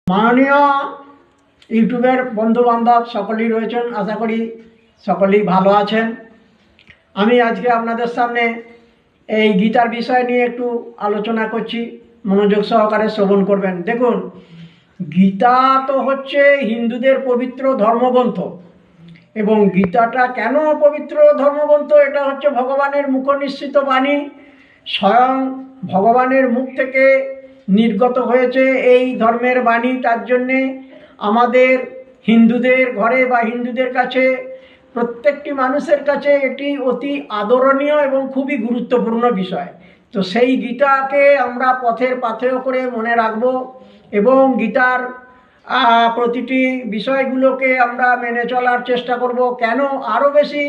মাননীয় ইউটিউবের বন্ধু বান্ধব সকলেই রয়েছেন, আশা করি সকলেই ভালো আছেন। আমি আজকে আপনাদের সামনে এই গীতার বিষয় নিয়ে একটু আলোচনা করছি, মনোযোগ সহকারে শ্রবণ করবেন। দেখুন, গীতা তো হচ্ছে হিন্দুদের পবিত্র ধর্মগ্রন্থ, এবং গীতাটা কেন পবিত্র ধর্মগ্রন্থ? এটা হচ্ছে ভগবানের মুখনিসৃত বাণী, স্বয়ং ভগবানের মুখ থেকে নির্গত হয়েছে এই ধর্মের বাণী। তার জন্যে আমাদের হিন্দুদের ঘরে বা হিন্দুদের কাছে, প্রত্যেকটি মানুষের কাছে এটি অতি আদরণীয় এবং খুবই গুরুত্বপূর্ণ বিষয়। তো সেই গীতাকে আমরা পথের পাথেয় করে মনে রাখব এবং গীতার প্রতিটি বিষয়গুলোকে আমরা মেনে চলার চেষ্টা করব। কেন আরও বেশি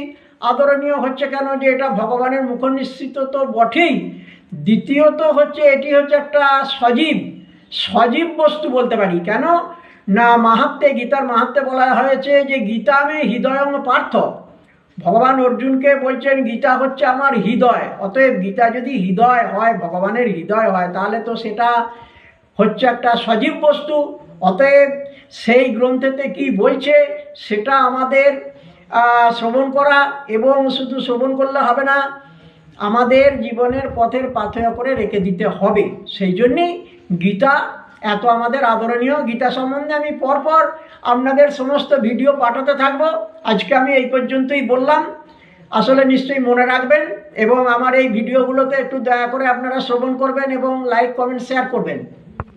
আদরণীয় হচ্ছে কেন? যে এটা ভগবানের মুখনিসৃত তো বটেই, দ্বিতীয়ত হচ্ছে এটি হচ্ছে একটা সজীব বস্তু বলতে পারি। কেন না, মাহাত্ম্যে, গীতার মাহাত্ম্যে বলা হয়েছে যে গীতা মে হৃদয়ং পার্থ। ভগবান অর্জুনকে বলছেন গীতা হচ্ছে আমার হৃদয়। অতএব গীতা যদি হৃদয় হয়, ভগবানের হৃদয় হয়, তাহলে তো সেটা হচ্ছে একটা সজীব বস্তু। অতএব সেই গ্রন্থেতে কি বলছে সেটা আমাদের শ্রবণ করা, এবং শুধু শ্রবণ করলে হবে না, আমাদের জীবনের পথের পাথেয় করে রেখে দিতে হবে। সেই জন্যেই গীতা এত আমাদের আদরণীয়। গীতা সম্বন্ধে আমি পরপর আপনাদের সমস্ত ভিডিও পাঠাতে থাকব। আজকে আমি এই পর্যন্তই বললাম। আসলে নিশ্চয়ই মনে রাখবেন এবং আমার এই ভিডিওগুলোতে একটু দয়া করে আপনারা শ্রবণ করবেন এবং লাইক, কমেন্ট, শেয়ার করবেন।